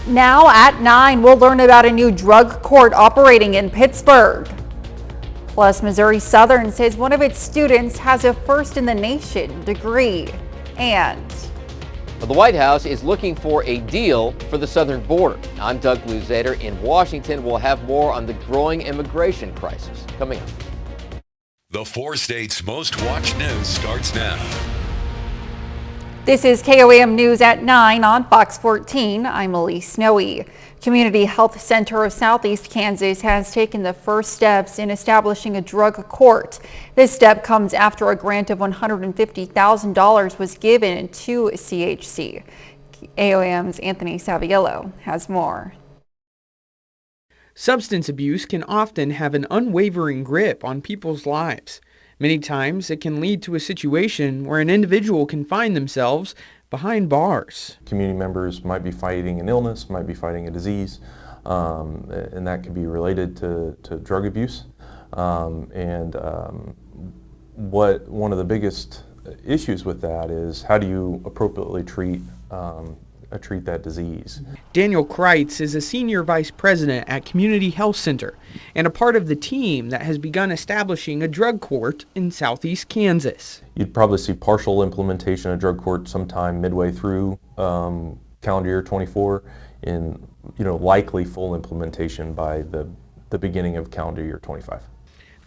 Now at 9, we'll learn about a new drug court operating in Pittsburgh. Plus, Missouri Southern says one of its students has a first-in-the-nation degree. And the White House is looking for a deal for the southern border. I'm Doug Luzader in Washington. We'll have more on the growing immigration crisis coming up. The 4 states' most watched news starts now. This is KOAM News at 9 on Fox 14. I'm Elise Snowy. Community Health Center of Southeast Kansas has taken the first steps in establishing a drug court. This step comes after a grant of $150,000 was given to CHC. KOAM's Anthony Saviello has more. Substance abuse can often have an unwavering grip on people's lives. Many times it can lead to a situation where an individual can find themselves behind bars. Community members might be fighting an illness, might be fighting a disease, and that could be related to drug abuse. One of the biggest issues with that is how do you appropriately treat that disease. Daniel Kreitz is a senior vice president at Community Health Center and a part of the team that has begun establishing a drug court in southeast Kansas. You'd probably see partial implementation of drug court sometime midway through calendar year 24, and likely full implementation by the beginning of calendar year 25.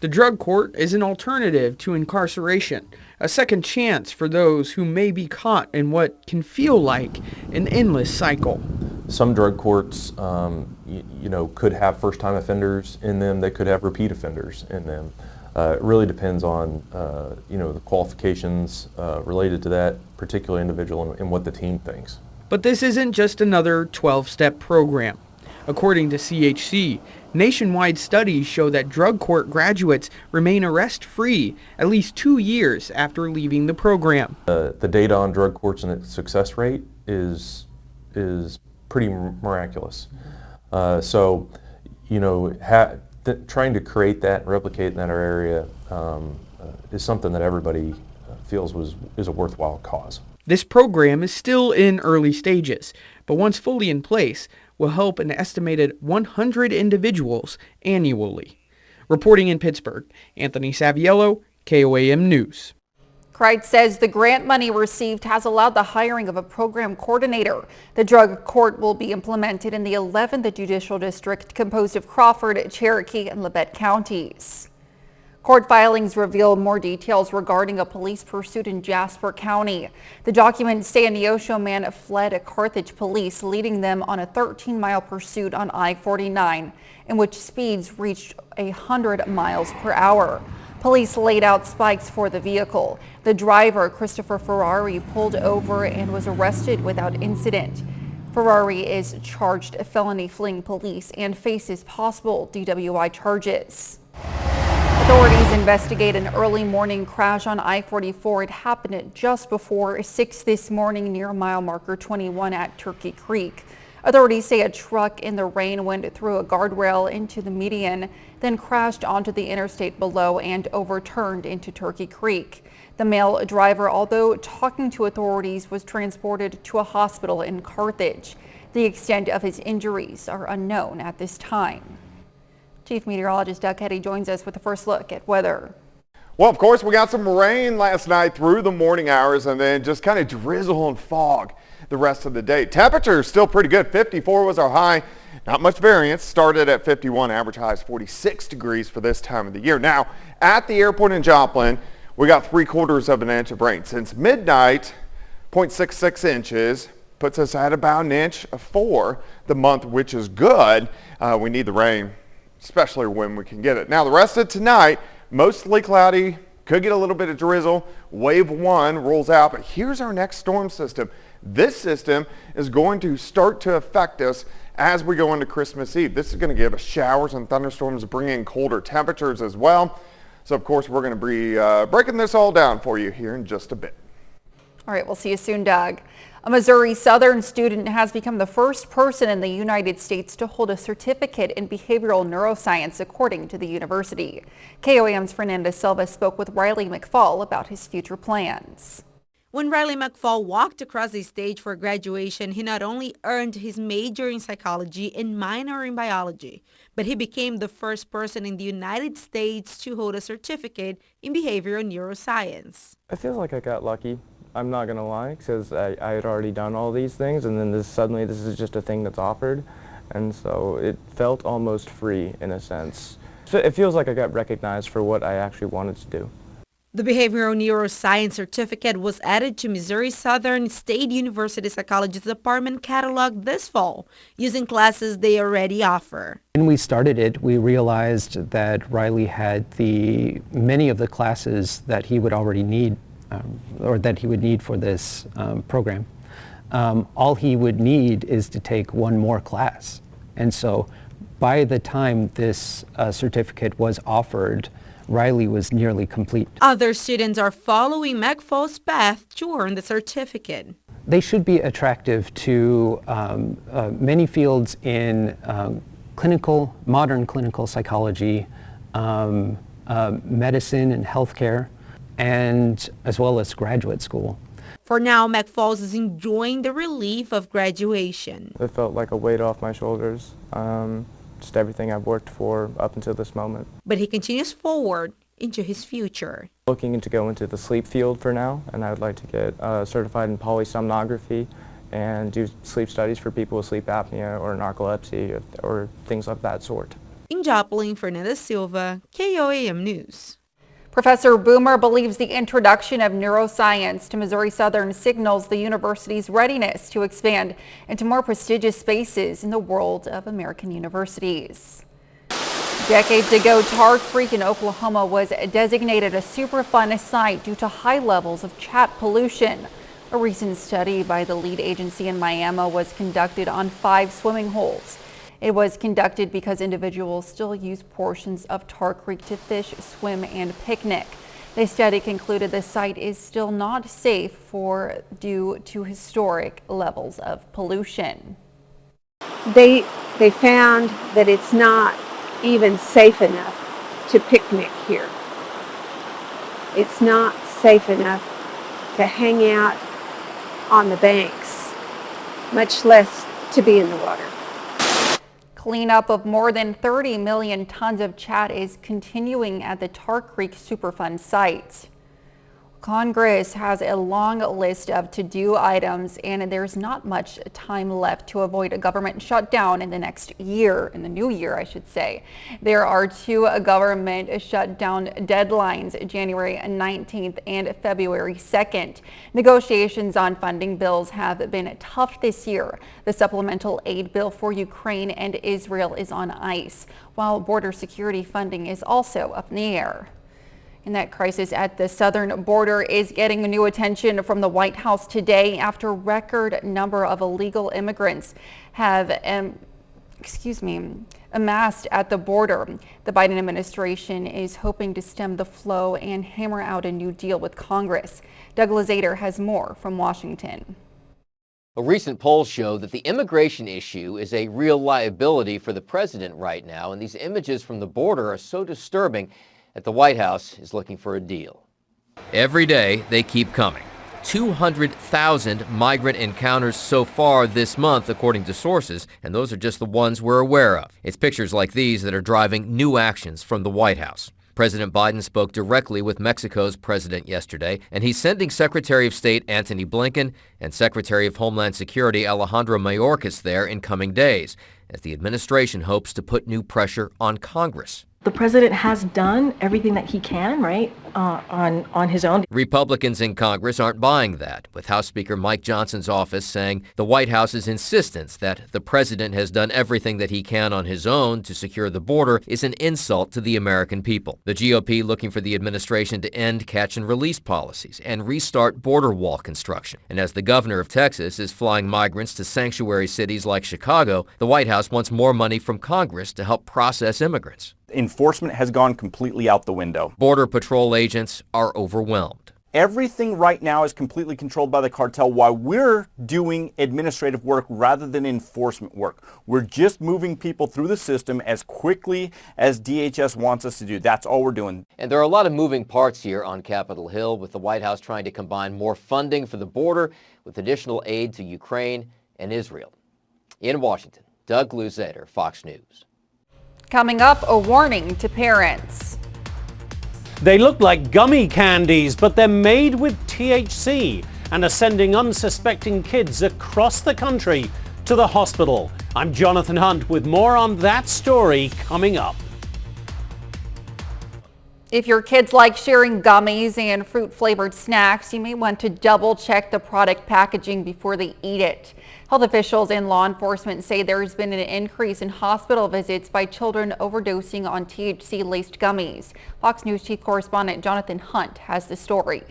The drug court is an alternative to incarceration, a second chance for those who may be caught in what can feel like an endless cycle. Some drug courts, could have first-time offenders in them. They could have repeat offenders in them. It really depends on, the qualifications related to that particular individual and what the team thinks. But this isn't just another 12-step program. According to CHC, nationwide studies show that drug court graduates remain arrest-free at least 2 years after leaving the program. The data on drug courts and its success rate is pretty miraculous. Trying to create that and replicate in that area is something that everybody feels is a worthwhile cause. This program is still in early stages, but once fully in place, will help an estimated 100 individuals annually. Reporting in Pittsburgh, Anthony Saviello, KOAM News. Kreitz says the grant money received has allowed the hiring of a program coordinator. The drug court will be implemented in the 11th Judicial District, composed of Crawford, Cherokee, and Labette counties. Court filings reveal more details regarding a police pursuit in Jasper County. The documents say a Neosho man fled Carthage police, leading them on a 13-mile pursuit on I-49, in which speeds reached 100 miles per hour. Police laid out spikes for the vehicle. The driver, Christopher Ferrari, pulled over and was arrested without incident. Ferrari is charged felony fleeing police and faces possible DWI charges. Authorities investigate an early morning crash on I-44. It happened just before 6 this morning near mile marker 21 at Turkey Creek. Authorities say a truck in the rain went through a guardrail into the median, then crashed onto the interstate below and overturned into Turkey Creek. The male driver, although talking to authorities, was transported to a hospital in Carthage. The extent of his injuries are unknown at this time. Chief Meteorologist Doug Heddy joins us with the first look at weather. Well, of course, we got some rain last night through the morning hours and then just kind of drizzle and fog the rest of the day. Temperature is still pretty good. 54 was our high. Not much variance. Started at 51. Average high is 46 degrees for this time of the year. Now, at the airport in Joplin, we got 3/4 of an inch of rain. Since midnight, 0.66 inches. Puts us at about an inch for the month, which is good. We need the rain, especially when we can get it. Now, the rest of tonight, mostly cloudy, could get a little bit of drizzle. Wave 1 rolls out, but here's our next storm system. This system is going to start to affect us as we go into Christmas Eve. This is going to give us showers and thunderstorms, bring in colder temperatures as well. So, of course, we're going to be breaking this all down for you here in just a bit. All right, we'll see you soon, Doug. A Missouri Southern student has become the first person in the United States to hold a certificate in behavioral neuroscience, according to the university. KOAM's Fernanda Silva spoke with Riley McFall about his future plans. When Riley McFall walked across the stage for graduation, he not only earned his major in psychology and minor in biology, but he became the first person in the United States to hold a certificate in behavioral neuroscience. I feel like I got lucky. I'm not going to lie, because I had already done all these things, and then suddenly this is just a thing that's offered, and so it felt almost free in a sense. So it feels like I got recognized for what I actually wanted to do. The Behavioral Neuroscience Certificate was added to Missouri Southern State University Psychology's department catalog this fall, using classes they already offer. When we started it, we realized that Riley had many of the classes that he would already need, or that he would need for this program. All he would need is to take one more class. And so by the time this certificate was offered, Riley was nearly complete. Other students are following McFall's path to earn the certificate. They should be attractive to many fields in modern clinical psychology, medicine and healthcare, and as well as graduate school. For now, McFalls is enjoying the relief of graduation. It felt like a weight off my shoulders. Just everything I've worked for up until this moment. But he continues forward into his future. Looking to go into the sleep field for now, and I would like to get certified in polysomnography and do sleep studies for people with sleep apnea or narcolepsy or things of that sort. In Joplin, Fernanda Silva, KOAM News. Professor Boomer believes the introduction of neuroscience to Missouri Southern signals the university's readiness to expand into more prestigious spaces in the world of American universities. Decades ago, Tar Creek in Oklahoma was designated a Superfund site due to high levels of chat pollution. A recent study by the lead agency in Miami was conducted on 5 swimming holes. It was conducted because individuals still use portions of Tar Creek to fish, swim, and picnic. The study concluded the site is still not safe due to historic levels of pollution. They found that it's not even safe enough to picnic here. It's not safe enough to hang out on the banks, much less to be in the water. Cleanup of more than 30 million tons of chat is continuing at the Tar Creek Superfund site. Congress has a long list of to-do items, and there's not much time left to avoid a government shutdown in the new year, I should say. There are 2 government shutdown deadlines, January 19th and February 2nd. Negotiations on funding bills have been tough this year. The supplemental aid bill for Ukraine and Israel is on ice, while border security funding is also up in the air. And that crisis at the southern border is getting new attention from the White House today after a record number of illegal immigrants have amassed at the border. The Biden administration is hoping to stem the flow and hammer out a new deal with Congress. Douglas Ader has more from Washington. A recent poll show that the immigration issue is a real liability for the president right now, and these images from the border are so disturbing that the White House is looking for a deal. Every day, they keep coming. 200,000 migrant encounters so far this month, according to sources, and those are just the ones we're aware of. It's pictures like these that are driving new actions from the White House. President Biden spoke directly with Mexico's president yesterday, and he's sending Secretary of State Antony Blinken and Secretary of Homeland Security Alejandro Mayorkas there in coming days, as the administration hopes to put new pressure on Congress. The president has done everything that he can, right, on his own. Republicans in Congress aren't buying that, with House Speaker Mike Johnson's office saying the White House's insistence that the president has done everything that he can on his own to secure the border is an insult to the American people. The GOP looking for the administration to end catch-and-release policies and restart border wall construction. And as the governor of Texas is flying migrants to sanctuary cities like Chicago, the White House wants more money from Congress to help process immigrants. Enforcement has gone completely out the window. Border Patrol agents are overwhelmed. Everything right now is completely controlled by the cartel while we're doing administrative work rather than enforcement work. We're just moving people through the system as quickly as DHS wants us to do. That's all we're doing. And there are a lot of moving parts here on Capitol Hill, with the White House trying to combine more funding for the border with additional aid to Ukraine and Israel. In Washington, Doug Luzader, Fox News. Coming up, a warning to parents. They look like gummy candies, but they're made with THC and are sending unsuspecting kids across the country to the hospital. I'm Jonathan Hunt with more on that story coming up. If your kids like sharing gummies and fruit-flavored snacks, you may want to double-check the product packaging before they eat it. Health officials and law enforcement say there's been an increase in hospital visits by children overdosing on THC-laced gummies. Fox News Chief Correspondent Jonathan Hunt has the story.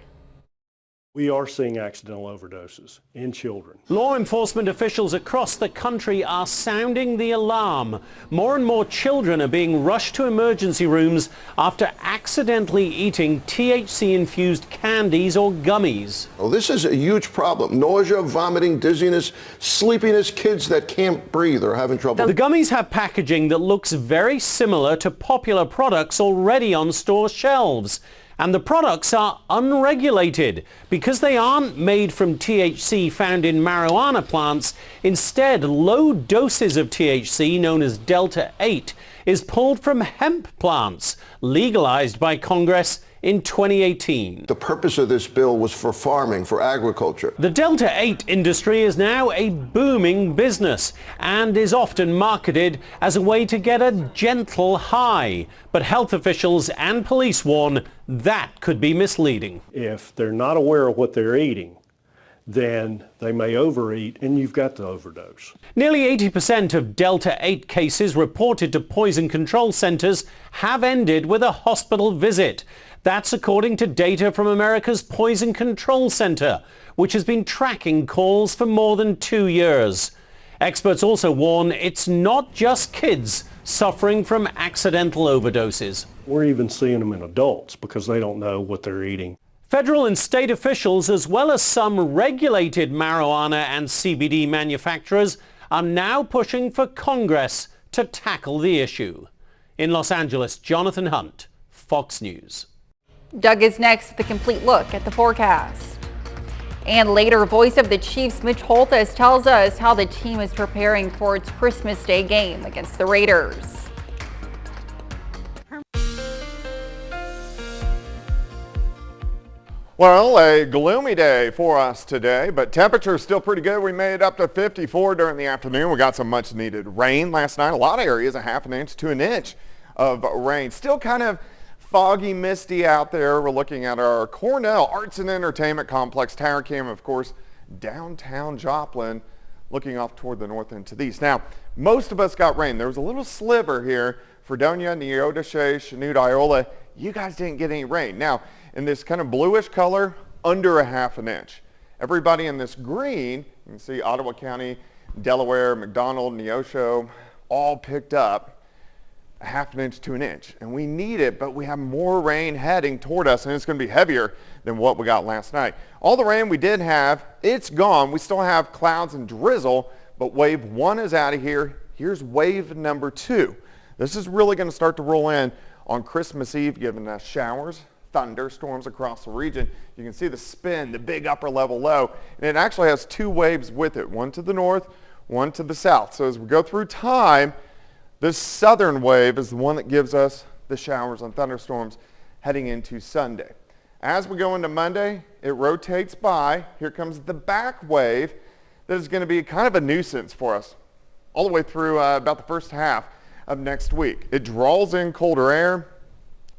We are seeing accidental overdoses in children. Law enforcement officials across the country are sounding the alarm. More and more children are being rushed to emergency rooms after accidentally eating THC-infused candies or gummies. Oh, this is a huge problem. Nausea, vomiting, dizziness, sleepiness, kids that can't breathe or having trouble. The gummies have packaging that looks very similar to popular products already on store shelves. And the products are unregulated because they aren't made from THC found in marijuana plants. Instead, low doses of THC, known as Delta 8, is pulled from hemp plants, legalized by Congress in 2018. The purpose of this bill was for farming, for agriculture. The Delta 8 industry is now a booming business and is often marketed as a way to get a gentle high. But health officials and police warn that could be misleading. If they're not aware of what they're eating, then they may overeat and you've got the overdose. Nearly 80% of Delta 8 cases reported to poison control centers have ended with a hospital visit. That's according to data from America's Poison Control Center, which has been tracking calls for more than 2 years. Experts also warn it's not just kids suffering from accidental overdoses. We're even seeing them in adults because they don't know what they're eating. Federal and state officials, as well as some regulated marijuana and CBD manufacturers, are now pushing for Congress to tackle the issue. In Los Angeles, Jonathan Hunt, Fox News. Doug is next with a complete look at the forecast. And later, voice of the Chiefs, Mitch Holthus, tells us how the team is preparing for its Christmas Day game against the Raiders. Well, a gloomy day for us today, but temperature is still pretty good. We made it up to 54 during the afternoon. We got some much needed rain last night. A lot of areas, a half an inch to an inch of rain. Still kind of foggy, misty out there. We're looking at our Cornell Arts and Entertainment Complex tower cam, of course, downtown Joplin, looking off toward the north and to the east. Now, most of us got rain. There was a little sliver here. Fredonia, Neodesha, Chanute, Iola. You guys didn't get any rain. Now, in this kind of bluish color, under a half an inch. Everybody in this green, you can see Ottawa County, Delaware, McDonald, Neosho, all picked up a half an inch to an inch. And we need it, but we have more rain heading toward us, and it's going to be heavier than what we got last night. All the rain we did have, it's gone. We still have clouds and drizzle, but wave 1 is out of here. Here's wave number 2. This is really going to start to roll in on Christmas Eve, giving us showers, thunderstorms across the region. You can see the spin, the big upper level low, and it actually has 2 waves with it, one to the north, one to the south. So as we go through time, this southern wave is the one that gives us the showers and thunderstorms heading into Sunday. As we go into Monday, it rotates by. Here comes the back wave that is going to be kind of a nuisance for us all the way through about the first half of next week. It draws in colder air.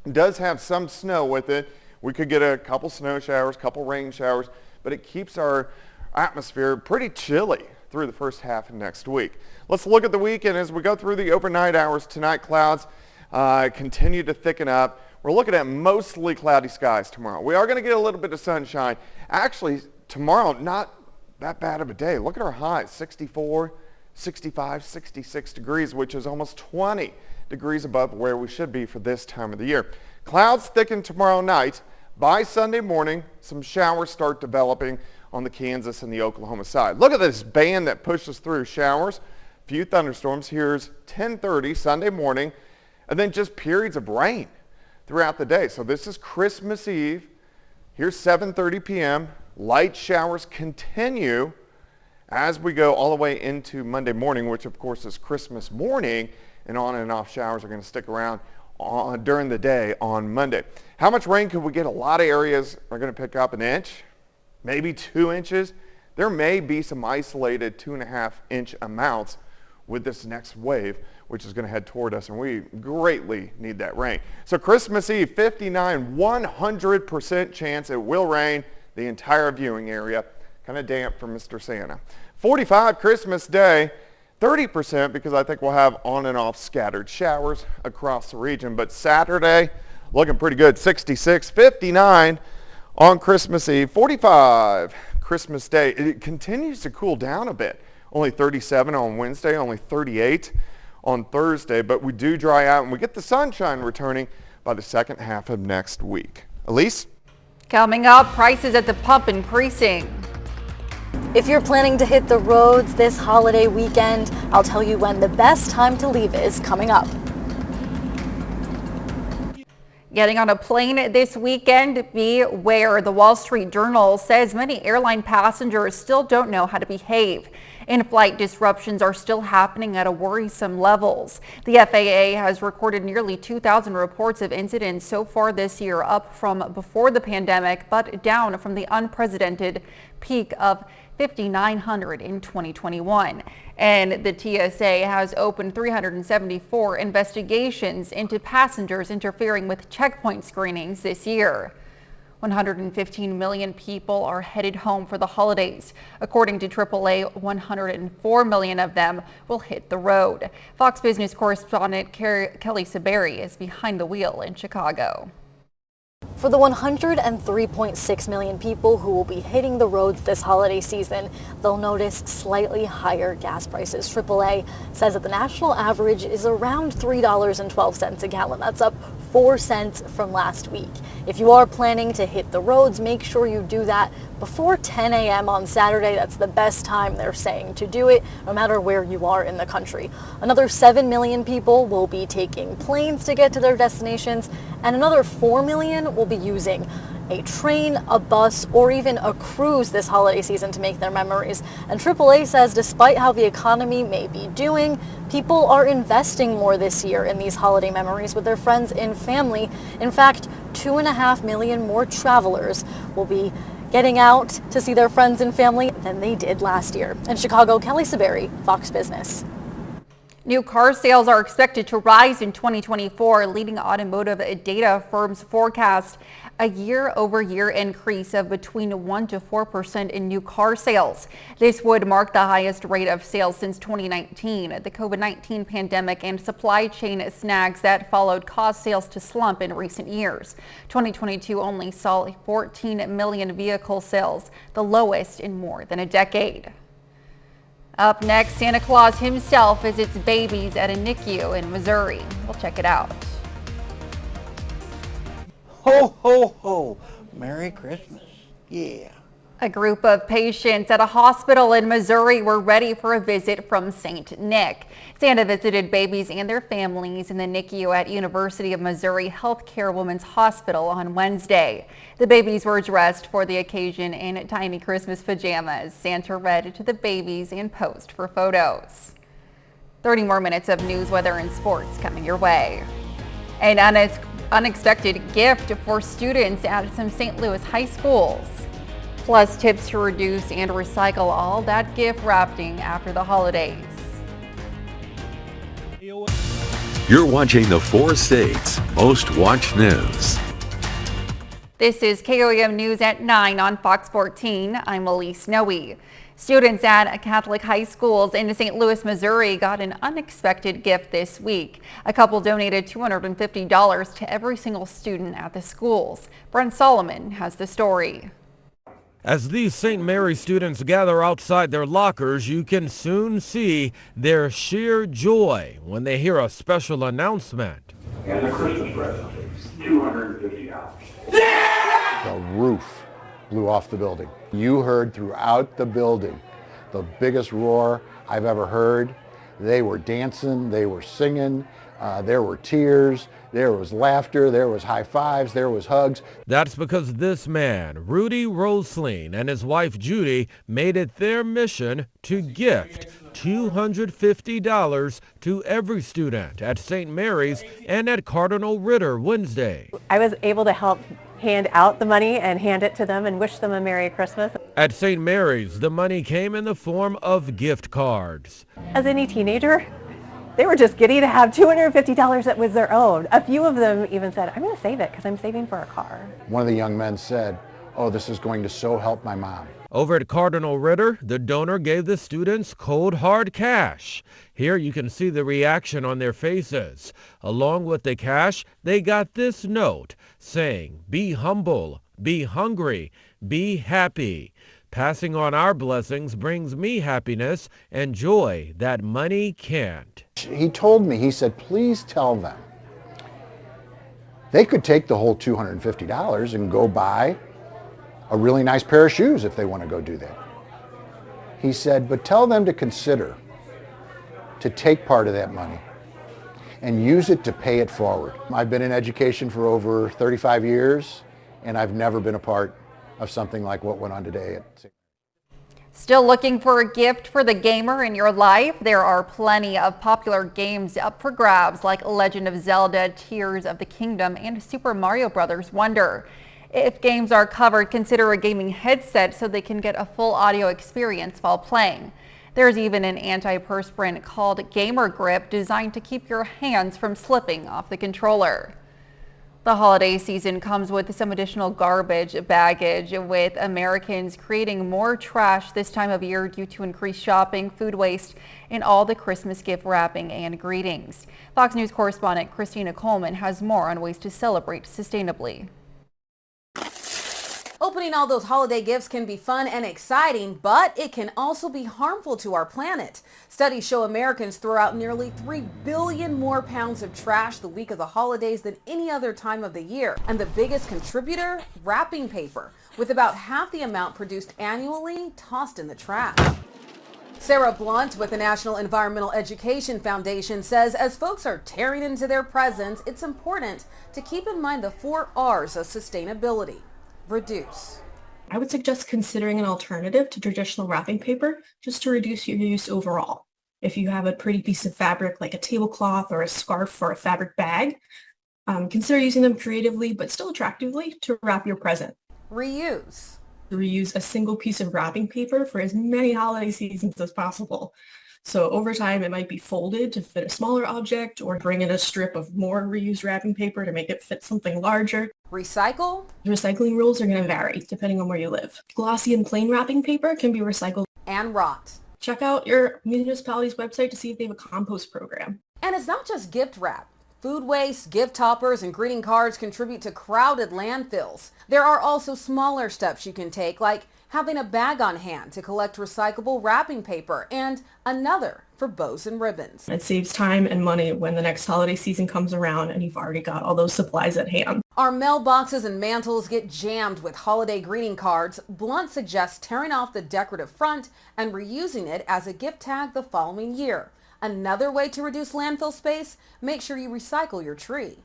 It does have some snow with it. We could get a couple snow showers, couple rain showers, but it keeps our atmosphere pretty chilly through the first half of next week. Let's look at the weekend as we go through the overnight hours tonight. Clouds continue to thicken up. We're looking at mostly cloudy skies tomorrow. We are going to get a little bit of sunshine. Actually, tomorrow, not that bad of a day. Look at our highs, 64, 65, 66 degrees, which is almost 20 degrees above where we should be for this time of the year. Clouds thicken tomorrow night, by Sunday morning, some showers start developing on the Kansas and the Oklahoma side. Look at this band that pushes through. Showers, few thunderstorms. Here's 10:30 Sunday morning, and then just periods of rain throughout the day. So this is Christmas Eve. Here's 7:30 p.m. Light showers continue as we go all the way into Monday morning, which of course is Christmas morning, and on and off showers are going to stick around during the day on Monday. How much rain could we get? A lot of areas are going to pick up an inch, maybe 2 inches. There may be some isolated 2.5 inch amounts with this next wave, which is going to head toward us, and we greatly need that rain. So Christmas Eve, 59, 100% chance it will rain the entire viewing area. Kind of damp for Mr. Santa. 45 Christmas Day, 30% because I think we'll have on and off scattered showers across the region. But Saturday, looking pretty good. 66, 59 on Christmas Eve, 45 Christmas Day. It continues to cool down a bit. Only 37 on Wednesday, only 38 on Thursday. But we do dry out and we get the sunshine returning by the second half of next week. Elise? Coming up, prices at the pump increasing. If you're planning to hit the roads this holiday weekend, I'll tell you when the best time to leave is coming up. Getting on a plane this weekend, beware. The Wall Street Journal says many airline passengers still don't know how to behave. In-flight disruptions are still happening at a worrisome levels. The FAA has recorded nearly 2,000 reports of incidents so far this year, up from before the pandemic, but down from the unprecedented peak of 5,900 in 2021. And the TSA has opened 374 investigations into passengers interfering with checkpoint screenings this year. 115 million people are headed home for the holidays. According to AAA, 104 million of them will hit the road. Fox Business correspondent Kelly Saberi is behind the wheel in Chicago. For the 103.6 million people who will be hitting the roads this holiday season, they'll notice slightly higher gas prices. AAA says that the national average is around $3.12 a gallon. That's up 4 cents from last week. If you are planning to hit the roads, make sure you do that before 10 a.m. on Saturday. That's the best time they're saying to do it, no matter where you are in the country. Another 7 million people will be taking planes to get to their destinations, and another 4 million will be using a train, a bus, or even a cruise this holiday season to make their memories. And AAA says despite how the economy may be doing, people are investing more this year in these holiday memories with their friends and family. In fact, 2.5 million more travelers will be getting out to see their friends and family than they did last year. In Chicago, Kelly Saberi, Fox Business. New car sales are expected to rise in 2024. Leading automotive data firms forecast a year-over-year increase of between 1 to 4% in new car sales. This would mark the highest rate of sales since 2019. The COVID-19 pandemic and supply chain snags that followed caused sales to slump in recent years. 2022 only saw 14 million vehicle sales, the lowest in more than a decade. Up next, Santa Claus himself visits babies at a NICU in Missouri. We'll check it out. Ho, ho, ho. Merry Christmas. Yeah. A group of patients at a hospital in Missouri were ready for a visit from St. Nick. Santa visited babies and their families in the NICU at University of Missouri Healthcare Women's Hospital on Wednesday. The babies were dressed for the occasion in tiny Christmas pajamas. Santa read to the babies and posed for photos. 30 more minutes of news, weather, and sports coming your way. An unexpected gift for students at some St. Louis high schools. Plus tips to reduce and recycle all that gift wrapping after the holidays. You're watching the 4 States Most Watched News. This is KOAM News at 9 on Fox 14. I'm Elise Noe. Students at Catholic high schools in St. Louis, Missouri got an unexpected gift this week. A couple donated $250 to every single student at the schools. Brent Solomon has the story. As these St. Mary students gather outside their lockers, you can soon see their sheer joy when they hear a special announcement. And the Christmas present, $250. Yeah! roof blew off the building. You heard throughout the building the biggest roar I've ever heard. They were dancing, they were singing, there were tears, there was laughter, there was high fives, there was hugs. That's because this man, Rudy Rosling, and his wife Judy made it their mission to gift $250 to every student at St. Mary's and at Cardinal Ritter Wednesday. I was able to help hand out the money and hand it to them and wish them a Merry Christmas. At St. Mary's, the money came in the form of gift cards. As any teenager, they were just giddy to have $250 that was their own. A few of them even said, I'm going to save it because I'm saving for a car. One of the young men said, oh, this is going to so help my mom. Over at Cardinal Ritter, the donor gave the students cold hard cash. Here you can see the reaction on their faces. Along with the cash, they got this note saying, be humble, be hungry, be happy. Passing on our blessings brings me happiness and joy that money can't. He told me, he said, please tell them they could take the whole $250 and go buy a really nice pair of shoes if they want to go do that. He said, but tell them to consider to take part of that money and use it to pay it forward. I've been in education for over 35 years, and I've never been a part of something like what went on today at St. Still looking for a gift for the gamer in your life? There are plenty of popular games up for grabs like Legend of Zelda, Tears of the Kingdom, and Super Mario Bros. Wonder. If games are covered, consider a gaming headset so they can get a full audio experience while playing. There's even an antiperspirant called Gamer Grip designed to keep your hands from slipping off the controller. The holiday season comes with some additional garbage baggage, with Americans creating more trash this time of year due to increased shopping, food waste, and all the Christmas gift wrapping and greetings. Fox News correspondent Christina Coleman has more on ways to celebrate sustainably. Opening all those holiday gifts can be fun and exciting, but it can also be harmful to our planet. Studies show Americans throw out nearly 3 billion more pounds of trash the week of the holidays than any other time of the year. And the biggest contributor? Wrapping paper, with about half the amount produced annually tossed in the trash. Sarah Blunt with the National Environmental Education Foundation says as folks are tearing into their presents, it's important to keep in mind the 4 R's of sustainability. Reduce. I would suggest considering an alternative to traditional wrapping paper just to reduce your use overall. If you have a pretty piece of fabric like a tablecloth or a scarf or a fabric bag, consider using them creatively but still attractively to wrap your present. Reuse. Reuse a single piece of wrapping paper for as many holiday seasons as possible. So over time, it might be folded to fit a smaller object or bring in a strip of more reused wrapping paper to make it fit something larger. Recycle. Recycling rules are going to vary depending on where you live. Glossy and plain wrapping paper can be recycled. And rot. Check out your municipality's website to see if they have a compost program. And it's not just gift wrap. Food waste, gift toppers, and greeting cards contribute to crowded landfills. There are also smaller steps you can take, like having a bag on hand to collect recyclable wrapping paper and another for bows and ribbons. It saves time and money when the next holiday season comes around and you've already got all those supplies at hand. Our mailboxes and mantles get jammed with holiday greeting cards. Blunt suggests tearing off the decorative front and reusing it as a gift tag the following year. Another way to reduce landfill space, make sure you recycle your tree.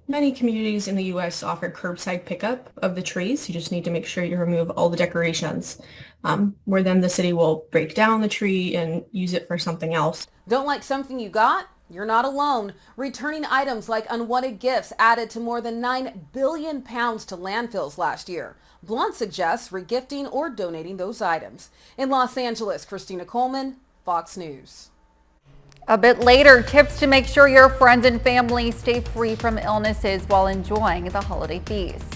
Many communities in the U.S. offer curbside pickup of the trees. You just need to make sure you remove all the decorations, where then the city will break down the tree and use it for something else. Don't like something you got? You're not alone. Returning items like unwanted gifts added to more than 9 billion pounds to landfills last year. Blunt suggests regifting or donating those items. In Los Angeles, Christina Coleman, Fox News. A bit later, tips to make sure your friends and family stay free from illnesses while enjoying the holiday feast.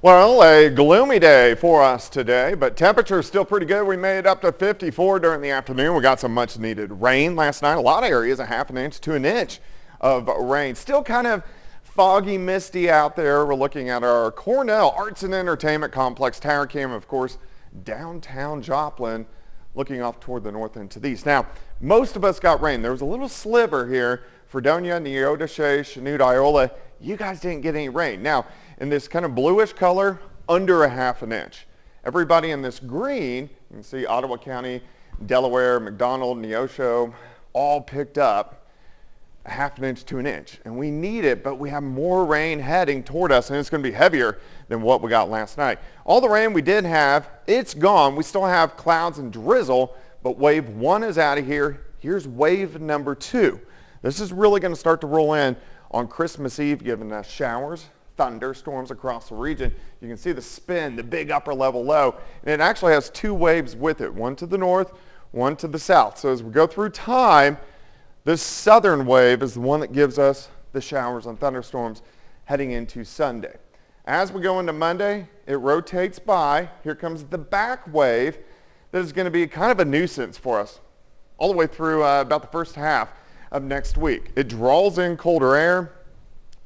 Well, a gloomy day for us today, but temperatures still pretty good. We made it up to 54 during the afternoon. We got some much needed rain last night. A lot of areas, a half an inch to an inch of rain. Still kind of foggy, misty out there. We're looking at our Cornell Arts and Entertainment Complex tower cam, of course, downtown Joplin, looking off toward the north and to the east. Now, most of us got rain. There was a little sliver here Fredonia, Neodesha, Chanute, Iola, you guys didn't get any rain. Now, in this kind of bluish color, under a ½ inch. Everybody in this green, you can see Ottawa County, Delaware, McDonald, Neosho, all picked up a ½ inch to an inch. And we need it, but we have more rain heading toward us, and it's going to be heavier than what we got last night. All the rain we did have, it's gone. We still have clouds and drizzle, but wave 1 is out of here. Here's wave number 2. This is really going to start to roll in on Christmas Eve, giving us showers, thunderstorms across the region. You can see the spin, the big upper level low, and it actually has 2 waves with it, one to the north, one to the south. So as we go through time, this southern wave is the one that gives us the showers and thunderstorms heading into Sunday. As we go into Monday, it rotates by. Here comes the back wave that is going to be kind of a nuisance for us all the way through about the first half of next week. It draws in colder air.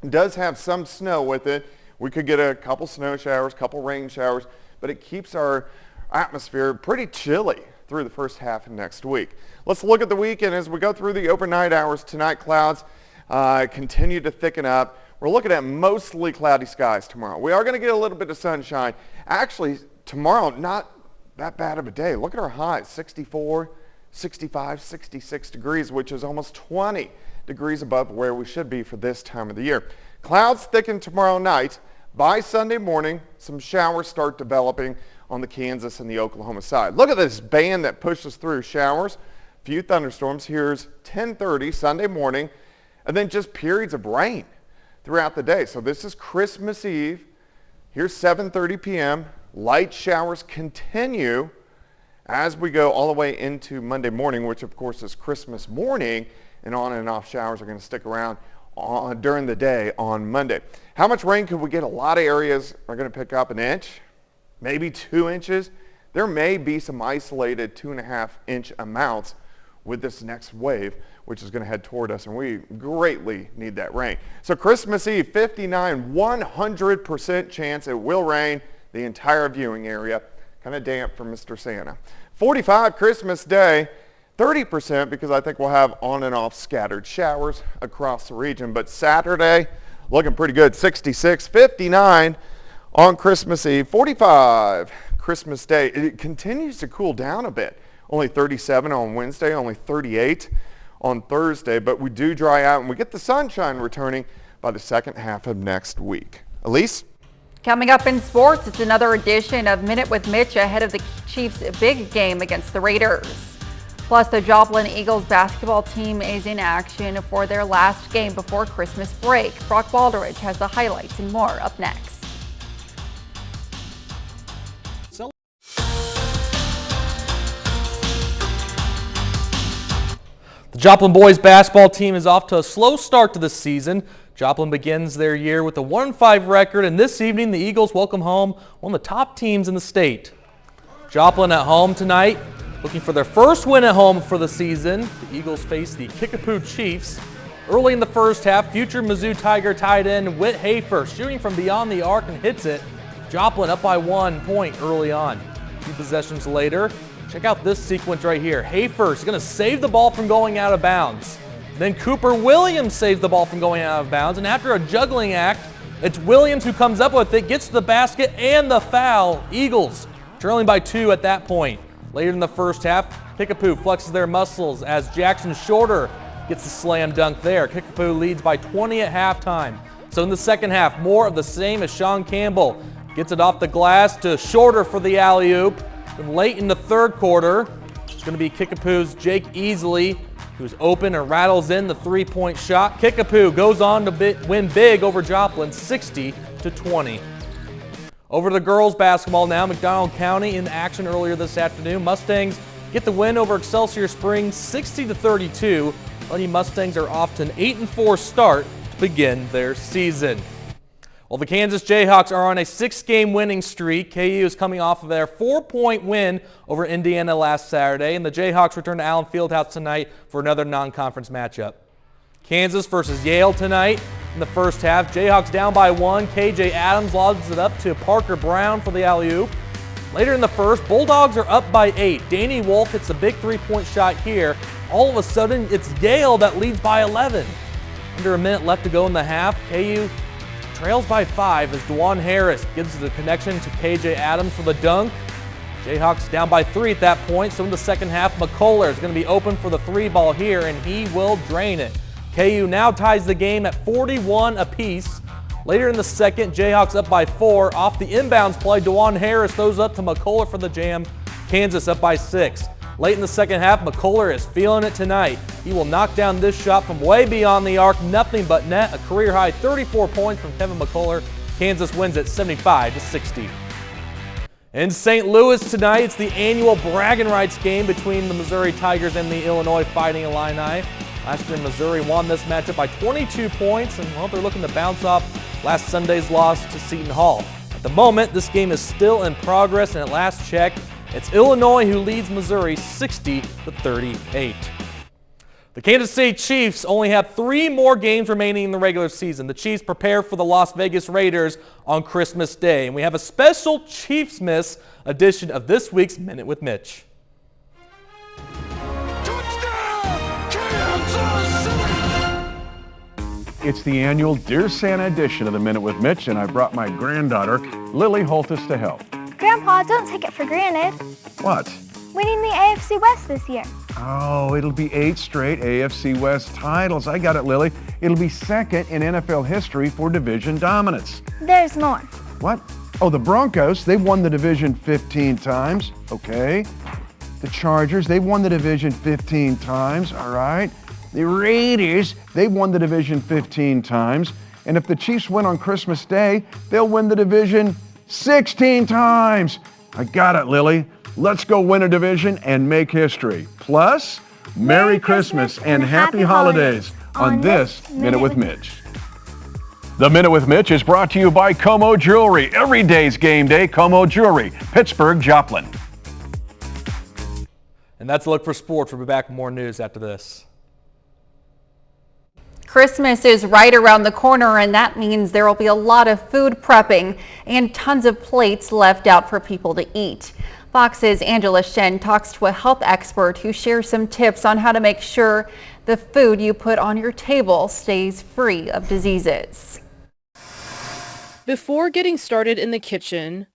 It does have some snow with it. We could get a couple snow showers, couple rain showers, but it keeps our atmosphere pretty chilly through the first half of next week. Let's look at the weekend as we go through the overnight hours tonight. Clouds continue to thicken up. We're looking at mostly cloudy skies tomorrow. We are going to get a little bit of sunshine. Actually, tomorrow, not that bad of a day. Look at our highs, 64, 65, 66 degrees, which is almost 20 degrees above where we should be for this time of the year. Clouds thicken tomorrow night. By Sunday morning, some showers start developing on the Kansas and the Oklahoma side. Look at this band that pushes through showers, few thunderstorms. Here's 10:30 Sunday morning, and then just periods of rain throughout the day. So this is Christmas Eve. Here's 7:30 p.m. Light showers continue as we go all the way into Monday morning, which of course is Christmas morning, and on and off showers are going to stick around during the day on Monday. How much rain could we get? A lot of areas are going to pick up an inch, maybe 2 inches. There may be some isolated 2.5 inch amounts with this next wave, which is going to head toward us, and we greatly need that rain. So Christmas Eve, 59, 100% chance it will rain the entire viewing area. Kind of damp for Mr. Santa. 45 Christmas Day, 30% because I think we'll have on and off scattered showers across the region. But Saturday, looking pretty good, 66, 59 on Christmas Eve, 45 Christmas Day. It continues to cool down a bit. Only 37 on Wednesday, only 38 on Thursday, but we do dry out and we get the sunshine returning by the second half of next week. Elise? Coming up in sports, it's another edition of Minute with Mitch ahead of the Chiefs' big game against the Raiders. Plus, the Joplin Eagles basketball team is in action for their last game before Christmas break. Brock Baldridge has the highlights and more up next. The Joplin boys basketball team is off to a slow start to the season. Joplin begins their year with a 1-5 record, and this evening the Eagles welcome home one of the top teams in the state. Joplin at home tonight, looking for their first win at home for the season. The Eagles face the Kickapoo Chiefs. Early in the first half, future Mizzou Tiger tight end Whit Hafer shooting from beyond the arc and hits it. Joplin up by 1 point early on. 2 possessions later, check out this sequence right here. Hafer's going to save the ball from going out of bounds. Then Cooper Williams saves the ball from going out of bounds, and after a juggling act, it's Williams who comes up with it, gets the basket and the foul. Eagles trailing by 2 at that point. Later in the first half, Kickapoo flexes their muscles as Jackson Shorter gets the slam dunk there. Kickapoo leads by 20 at halftime. So in the second half, more of the same as Sean Campbell gets it off the glass to Shorter for the alley-oop. And late in the third quarter, it's going to be Kickapoo's Jake Easley, who's open and rattles in the 3-point shot. Kickapoo goes on to win big over Joplin, 60-20. Over to the girls basketball now. McDonald County in action earlier this afternoon. Mustangs get the win over Excelsior Springs, 60-32. Lady Mustangs are off to an 8-4 start to begin their season. Well, the Kansas Jayhawks are on a 6-game winning streak. KU is coming off of their 4-point win over Indiana last Saturday, and the Jayhawks return to Allen Fieldhouse tonight for another non-conference matchup. Kansas versus Yale tonight in the first half. Jayhawks down by 1. KJ Adams lobs it up to Parker Brown for the alley-oop. Later in the first, Bulldogs are up by 8. Danny Wolf hits a big 3-point shot here. All of a sudden, it's Yale that leads by 11. Under a minute left to go in the half. KU trails by 5 as DeJuan Harris gives the connection to KJ Adams for the dunk. Jayhawks down by 3 at that point, so in the second half, McCuller is going to be open for the 3-ball here, and he will drain it. KU now ties the game at 41 apiece. Later in the second, Jayhawks up by 4. Off the inbounds play, DeJuan Harris throws up to McCuller for the jam. Kansas up by 6. Late in the second half, McCuller is feeling it tonight. He will knock down this shot from way beyond the arc, nothing but net. A career-high 34 points from Kevin McCuller. Kansas wins at 75-60. In St. Louis tonight, it's the annual bragging rights game between the Missouri Tigers and the Illinois Fighting Illini. Last year, Missouri won this matchup by 22 points, and well, they're looking to bounce off last Sunday's loss to Seton Hall. At the moment, this game is still in progress, and at last check, it's Illinois who leads Missouri 60-38. The Kansas City Chiefs only have 3 more games remaining in the regular season. The Chiefs prepare for the Las Vegas Raiders on Christmas Day, and we have a special Chiefs Miss edition of this week's Minute with Mitch. It's the annual Dear Santa edition of the Minute with Mitch, and I brought my granddaughter, Lily Holtis, to help. Grandpa, don't take it for granted. What? Winning the AFC West this year. Oh, it'll be 8 straight AFC West titles. I got it, Lily. It'll be second in NFL history for division dominance. There's more. What? Oh, the Broncos, they've won the division 15 times. Okay. The Chargers, they've won the division 15 times. All right. The Raiders, they've won the division 15 times. And if the Chiefs win on Christmas Day, they'll win the division 16 times. I got it, Lily. Let's go win a division and make history. Plus, Merry Christmas and Happy Holidays on this Minute with Mitch. The Minute with Mitch is brought to you by Como Jewelry. Every day's game day, Como Jewelry, Pittsburgh, Joplin. And that's a look for sports. We'll be back with more news after this. Christmas is right around the corner, and that means there will be a lot of food prepping and tons of plates left out for people to eat. Fox's Angela Shen talks to a health expert who shares some tips on how to make sure the food you put on your table stays free of diseases. Before getting started in the kitchen,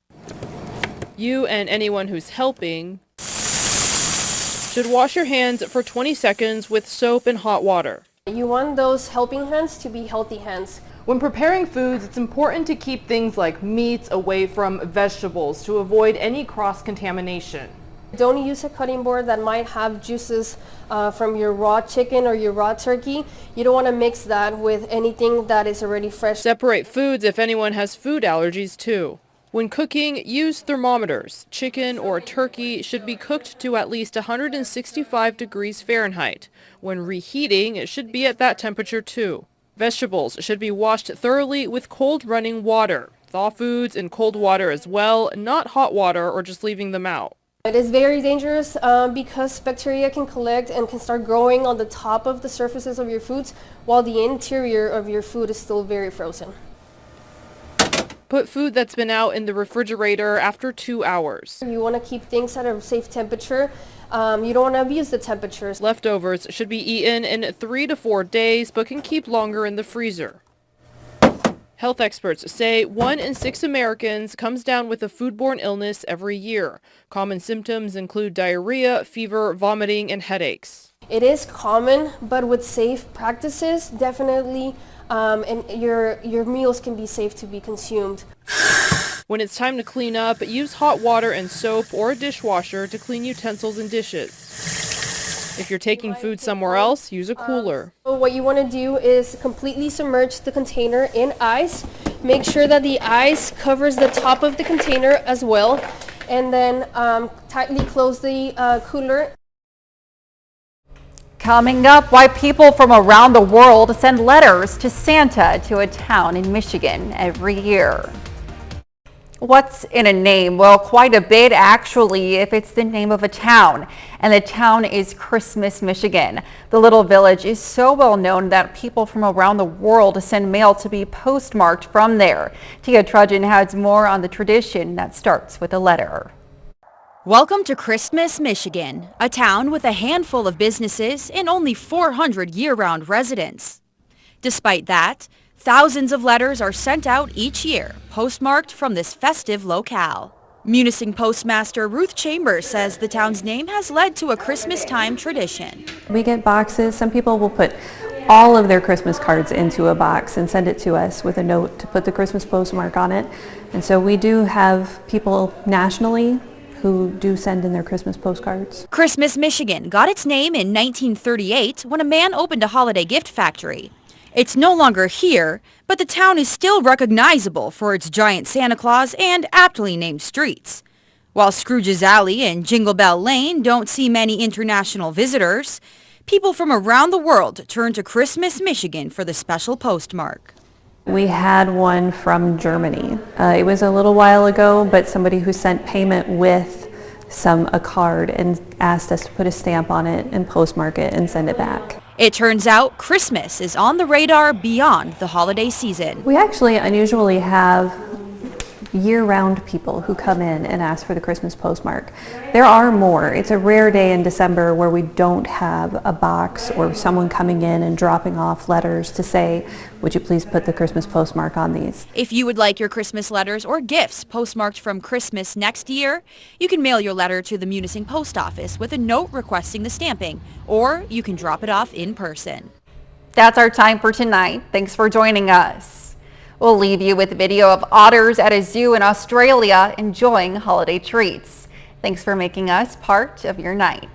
you and anyone who's helping should wash your hands for 20 seconds with soap and hot water. You want those helping hands to be healthy hands. When preparing foods, it's important to keep things like meats away from vegetables to avoid any cross-contamination. Don't use a cutting board that might have juices from your raw chicken or your raw turkey. You don't want to mix that with anything that is already fresh. Separate foods if anyone has food allergies too. When cooking, use thermometers. Chicken or turkey should be cooked to at least 165 degrees Fahrenheit. When reheating, it should be at that temperature too. Vegetables should be washed thoroughly with cold running water. Thaw foods in cold water as well, not hot water or just leaving them out. It is very dangerous because bacteria can collect and can start growing on the top of the surfaces of your foods while the interior of your food is still very frozen. Put food that's been out in the refrigerator after 2 hours. You want to keep things at a safe temperature. You don't want to abuse the temperatures. Leftovers should be eaten in 3 to 4 days, but can keep longer in the freezer. Health experts say 1 in 6 Americans comes down with a foodborne illness every year. Common symptoms include diarrhea, fever, vomiting, and headaches. It is common, but with safe practices, definitely and your meals can be safe to be consumed. When it's time to clean up, use hot water and soap or a dishwasher to clean utensils and dishes. If you're taking food somewhere else, use a cooler. So what you want to do is completely submerge the container in ice. Make sure that the ice covers the top of the container as well, and then tightly close the cooler. Coming up, why people from around the world send letters to Santa to a town in Michigan every year. What's in a name? Well, quite a bit actually if it's the name of a town. And the town is Christmas, Michigan. The little village is so well known that people from around the world send mail to be postmarked from there. Tia Trudgeon has more on the tradition that starts with a letter. Welcome to Christmas, Michigan, a town with a handful of businesses and only 400 year-round residents. Despite that, thousands of letters are sent out each year, postmarked from this festive locale. Munising postmaster Ruth Chambers says the town's name has led to a Christmas time tradition. We get boxes. Some people will put all of their Christmas cards into a box and send it to us with a note to put the Christmas postmark on it. And so we do have people nationally who do send in their Christmas postcards. Christmas Michigan got its name in 1938 when a man opened a holiday gift factory. It's no longer here, but the town is still recognizable for its giant Santa Claus and aptly named streets. While Scrooge's Alley and Jingle Bell Lane don't see many international visitors, people from around the world turn to Christmas Michigan for the special postmark. We had one from Germany. It was a little while ago, but somebody who sent payment with a card and asked us to put a stamp on it and postmark it and send it back. It turns out Christmas is on the radar beyond the holiday season. We actually unusually have year-round people who come in and ask for the Christmas postmark. There are more. It's a rare day in December where we don't have a box or someone coming in and dropping off letters to say, would you please put the Christmas postmark on these? If you would like your Christmas letters or gifts postmarked from Christmas next year, you can mail your letter to the Munising Post Office with a note requesting the stamping, or you can drop it off in person. That's our time for tonight. Thanks for joining us. We'll leave you with a video of otters at a zoo in Australia enjoying holiday treats. Thanks for making us part of your night.